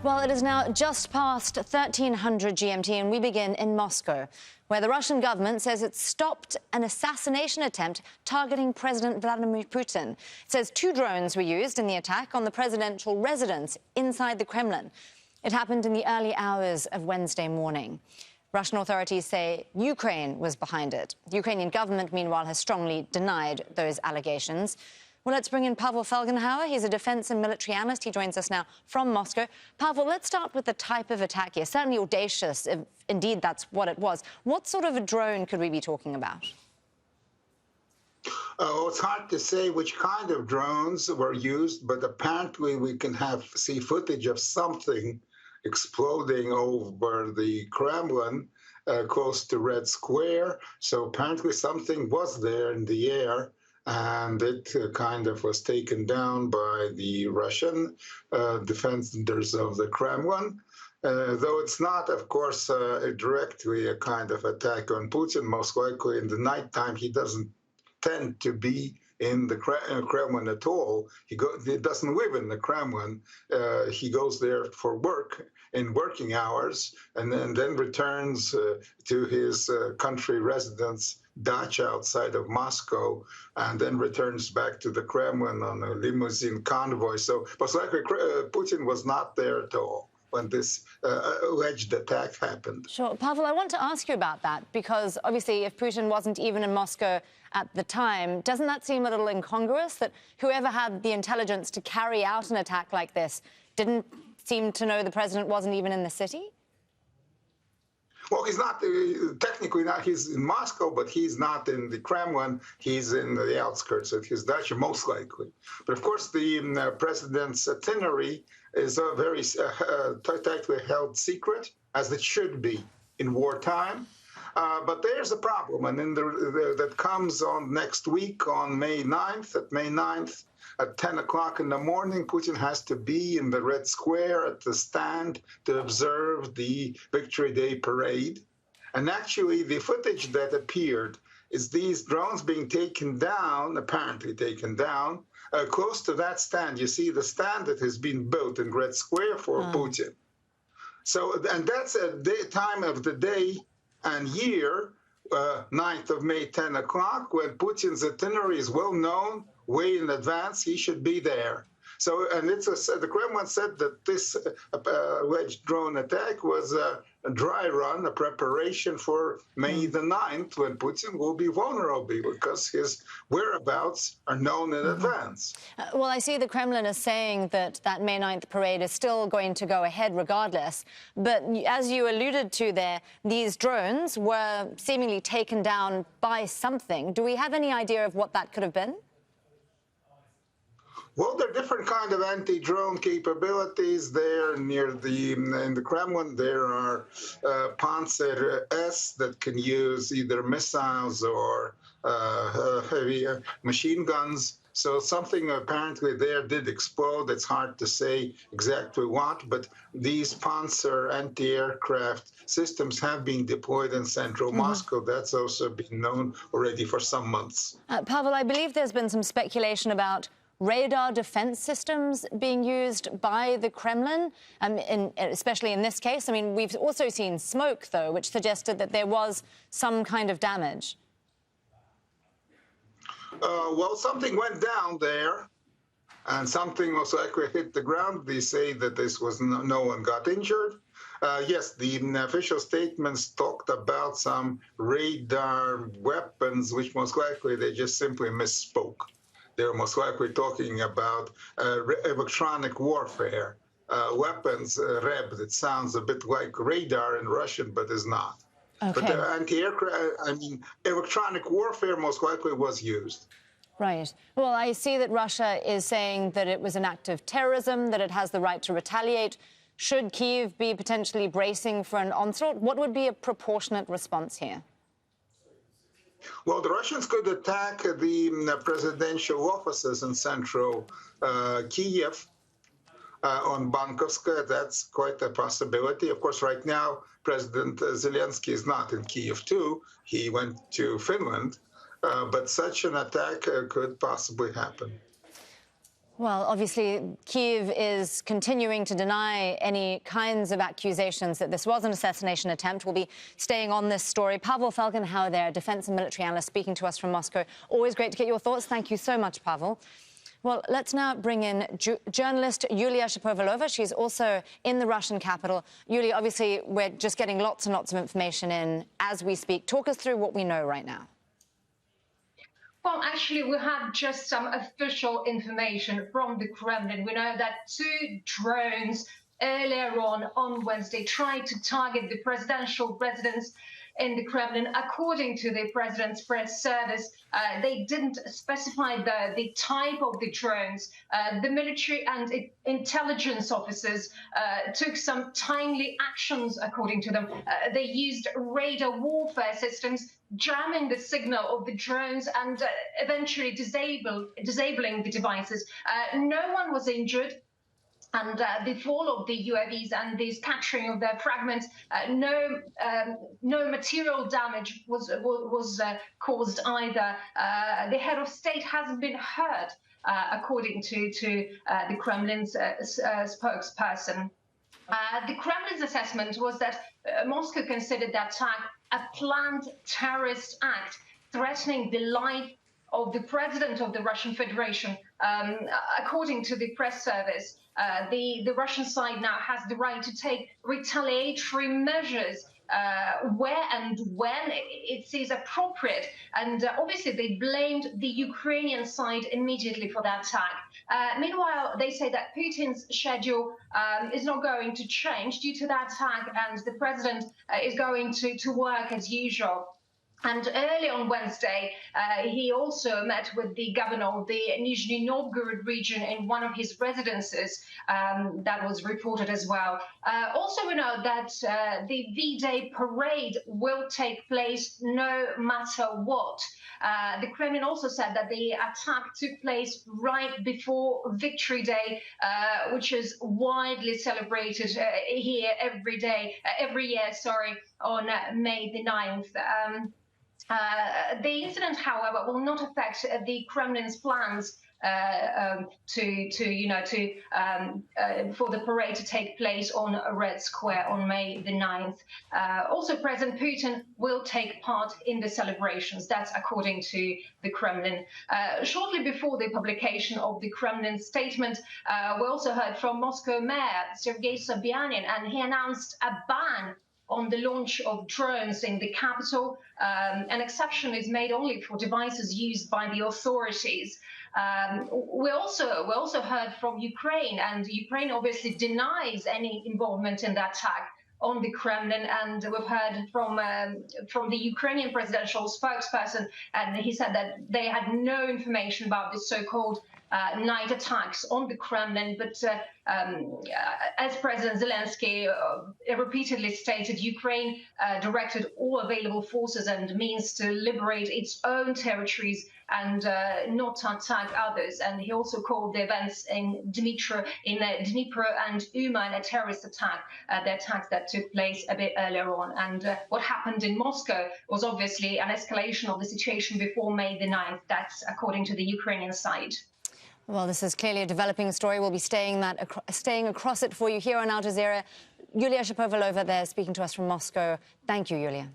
Well, it is now just past 1300 GMT, and we begin in Moscow, where the Russian government says it stopped an assassination attempt targeting President Vladimir Putin. It says 2 drones were used in the attack on the presidential residence inside the Kremlin. It happened in the early hours of Wednesday morning. Russian authorities say Ukraine was behind it. The Ukrainian government, meanwhile, has strongly denied those allegations. Well, let's bring in Pavel Falgenhauer. He's a defense and military analyst. He joins us now from Moscow. Pavel, let's start with the type of attack here. Certainly audacious, if indeed that's what it was. What sort of a drone could we be talking about? Oh, it's hard to say which kind of drones were used, but apparently we can see footage of something exploding over the Kremlin, close to Red Square. So apparently something was there in the air, and it kind of was taken down by the Russian defenders of the Kremlin. Though it's not, of course, directly a kind of attack on Putin. Most likely in the nighttime he doesn't tend to be in the Kremlin at all. He doesn't live in the Kremlin. He goes there for work in working hours, and then returns to his country residence, dacha outside of Moscow, and then returns back to the Kremlin on a limousine convoy. So most likely Putin was not there at all when this alleged attack happened. Sure. Pavel, I want to ask you about that, because obviously if Putin wasn't even in Moscow at the time, doesn't that seem a little incongruous that whoever had the intelligence to carry out an attack like this didn't seem to know the president wasn't even in the city? Well, he's not, technically not, he's in Moscow, but he's not in the Kremlin. He's in the outskirts of his dacha, most likely. But of course, the president's itinerary is a very tightly held secret, as it should be in wartime. But there's a problem, and then that comes on next week on May 9th. At May 9th, at 10 o'clock in the morning, Putin has to be in the Red Square at the stand to observe the Victory Day parade. And actually, the footage that appeared is these drones being taken down, apparently taken down, close to that stand. You see the stand that has been built in Red Square for Putin. So, and that's at the time of the day and year, 9th of May, 10 o'clock, when Putin's itinerary is well known, way in advance. He should be there. So, and the Kremlin said that this alleged drone attack was a dry run, a preparation for May the 9th, when Putin will be vulnerable because his whereabouts are known in advance. Well, I see the Kremlin is saying that that May 9th parade is still going to go ahead regardless. But as you alluded to there, these drones were seemingly taken down by something. Do we have any idea of what that could have been? Well, there are different kind of anti-drone capabilities there near in the Kremlin. There are Panzer S that can use either missiles or heavy machine guns. So something apparently there did explode. It's hard to say exactly what, but these Panzer anti-aircraft systems have been deployed in central Moscow. That's also been known already for some months. Pavel, I believe there's been some speculation about radar defense systems being used by the Kremlin, especially in this case. I mean, we've also seen smoke, though, which suggested that there was some kind of damage. Well, something went down there, and something most likely hit the ground. They say that this was no one got injured. Yes, the official statements talked about some radar weapons, which most likely they just simply misspoke. They're most likely talking about electronic warfare weapons, REB, that sounds a bit like radar in Russian, but is not. Okay. But the anti-aircraft, electronic warfare most likely was used. Right. Well, I see that Russia is saying that it was an act of terrorism, that it has the right to retaliate. Should Kyiv be potentially bracing for an onslaught? What would be a proportionate response here? Well, the Russians could attack the presidential offices in central Kyiv on Bankovskaya. That's quite a possibility. Of course, right now, President Zelensky is not in Kyiv, too. He went to Finland. But such an attack could possibly happen. Well, obviously, Kyiv is continuing to deny any kinds of accusations that this was an assassination attempt. We'll be staying on this story. Pavel Falgenhauer there, defense and military analyst, speaking to us from Moscow. Always great to get your thoughts. Thank you so much, Pavel. Well, let's now bring in journalist Yulia Chapovalova. She's also in the Russian capital. Yulia, obviously, we're just getting lots and lots of information in as we speak. Talk us through what we know right now. Well, actually, we have just some official information from the Kremlin. We know that 2 drones earlier on Wednesday tried to target the presidential residence in the Kremlin. According to the president's press service, they didn't specify the type of the drones. The military and intelligence officers took some timely actions, according to them. They used radar warfare systems, jamming the signal of the drones and eventually disabling the devices. No one was injured. And the fall of the UAVs and the scattering of their fragments, no material damage was caused either. The head of state hasn't been hurt, according to the Kremlin's spokesperson. The Kremlin's assessment was that Moscow considered that attack a planned terrorist act threatening the life of the president of the Russian Federation. According to the press service, the Russian side now has the right to take retaliatory measures where and when it sees appropriate. And obviously, they blamed the Ukrainian side immediately for that attack. Meanwhile, they say that Putin's schedule is not going to change due to that attack, and the president is going to work as usual. And early on Wednesday, he also met with the governor of the Nizhny Novgorod region in one of his residences. That was reported as well. Also, we know that the V-Day parade will take place no matter what. The Kremlin also said that the attack took place right before Victory Day, which is widely celebrated here every year, on May the 9th. The incident, however, will not affect the Kremlin's plans for the parade to take place on Red Square on May the 9th. Also, President Putin will take part in the celebrations. That's according to the Kremlin. Shortly before the publication of the Kremlin statement, we also heard from Moscow Mayor Sergei Sobyanin, and he announced a ban on the launch of drones in the capital. An exception is made only for devices used by the authorities. We also heard from Ukraine, and Ukraine obviously denies any involvement in that attack on the Kremlin. And we've heard from the Ukrainian presidential spokesperson, and he said that they had no information about this so-called night attacks on the Kremlin. But as President Zelensky repeatedly stated, Ukraine directed all available forces and means to liberate its own territories and not to attack others. And he also called the events in Dnipro and Uman a terrorist attack, the attacks that took place a bit earlier on. And what happened in Moscow was obviously an escalation of the situation before May the 9th. That's according to the Ukrainian side. Well, this is clearly a developing story. We'll be staying across it for you here on Al Jazeera. Yulia Shapovalova there speaking to us from Moscow. Thank you, Yulia.